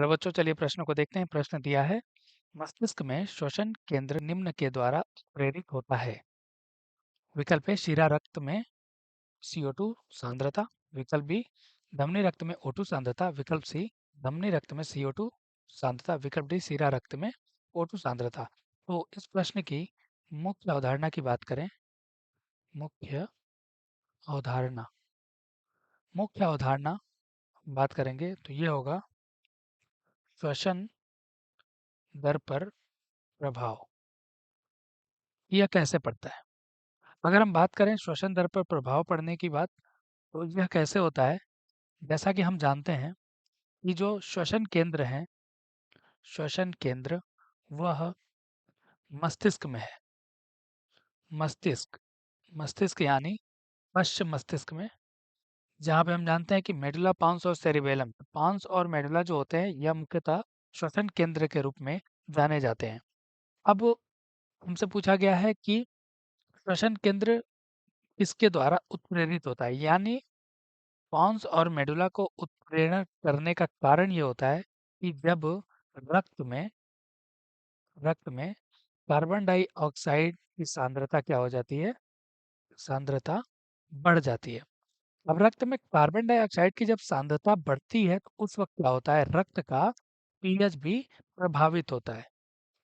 Hello बच्चों, चलिए प्रश्न को देखते हैं। प्रश्न दिया है, मस्तिष्क में श्वसन केंद्र निम्न के द्वारा प्रेरित होता है। विकल्प ए, शिरा रक्त में CO2 सांद्रता। विकल्प बी, धमनी रक्त में O2 सांद्रता। विकल्प सी, धमनी रक्त में CO2 सांद्रता। विकल्प डी, शिरा रक्त में O2 सांद्रता। तो इस प्रश्न की मुख्य अवधारणा की बात करें। मुख्य अवधारणा मुख्य अवधारणा बात करेंगे तो ये होगा श्वसन दर पर प्रभाव। यह कैसे पड़ता है? अगर हम बात करें श्वसन दर पर प्रभाव पड़ने की बात, तो यह कैसे होता है? जैसा कि हम जानते हैं कि जो श्वसन केंद्र हैं, श्वसन केंद्र वह मस्तिष्क में है। मस्तिष्क मस्तिष्क यानी पश्च मस्तिष्क में, जहाँ पे हम जानते हैं कि मेडुला पांस और सेरिबेलम, पांस और मेडुला जो होते हैं यह मुख्यतः श्वसन केंद्र के रूप में जाने जाते हैं। अब हमसे पूछा गया है कि श्वसन केंद्र किसके द्वारा उत्प्रेरित होता है, यानी पॉन्स और मेडुला को उत्प्रेरण करने का कारण ये होता है कि जब रक्त में रक्त में कार्बन डाइऑक्साइड की सांद्रता क्या हो जाती है? सांद्रता बढ़ जाती है। अब रक्त में कार्बन डाइऑक्साइड की जब सांद्रता बढ़ती है तो उस वक्त क्या होता है? रक्त का पीएच भी प्रभावित होता है।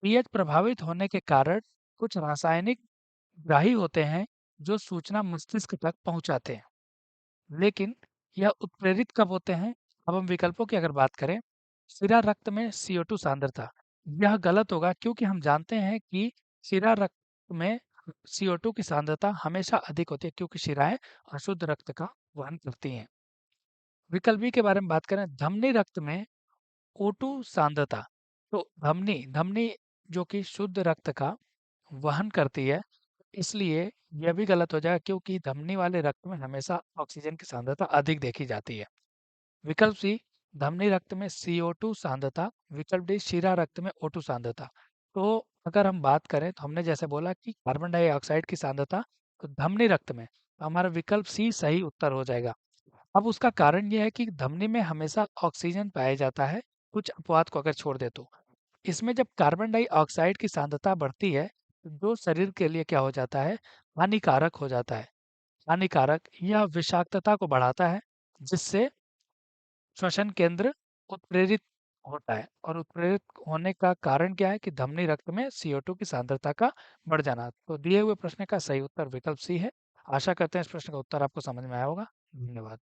पीएच प्रभावित होने के कारण कुछ रासायनिक ग्राही होते हैं जो सूचना मस्तिष्क तक पहुंचाते हैं। लेकिन यह उत्प्रेरित कब होते हैं? अब हम विकल्पों की अगर बात करें, शिरा रक्त में CO2 सांद्रता, यह गलत होगा क्योंकि हम जानते हैं कि शिरा रक्त में CO2 की सांद्रता हमेशा अधिक होती है क्योंकि शिराएं अशुद्ध रक्त का वहन करती हैं। विकल्प बी के बारे में बात करें, धमनी रक्त में O2 सांद्रता, तो धमनी धमनी जो कि शुद्ध रक्त का वहन करती है, इसलिए यह भी गलत हो जाएगा क्योंकि धमनी वाले रक्त में हमेशा ऑक्सीजन की सांद्रता अधिक देखी जाती है। विकल्प सी, धमनी रक्त में CO2 सांद्रता। विकल्प डी, शिरा रक्त में O2 सांद्रता। तो अगर हम बात करें तो हमने जैसे बोला कि कार्बन डाइऑक्साइड की सांद्रता तो धमनी रक्त में, तो हमारा विकल्प सी सही उत्तर हो जाएगा। अब उसका कारण ये है कि धमनी में हमेशा ऑक्सीजन पाया जाता है, कुछ अपवाद को अगर छोड़ दे तो। इसमें जब कार्बन डाइऑक्साइड की सांद्रता बढ़ती है, तो जो शरीर के लिए क्या हो जाता है? हानिकारक हो जाता है। हानिकारक या विषाक्तता को बढ़ाता है, जिससे श्वसन केंद्र उत्प्रेरित होता है। और उत्प्रेरित होने का कारण क्या है? कि धमनी रक्त में CO2 की सांद्रता का बढ़ जाना। तो दिए हुए प्रश्न का सही उत्तर विकल्प सी है। आशा करते हैं इस प्रश्न का उत्तर आपको समझ में आया होगा। धन्यवाद।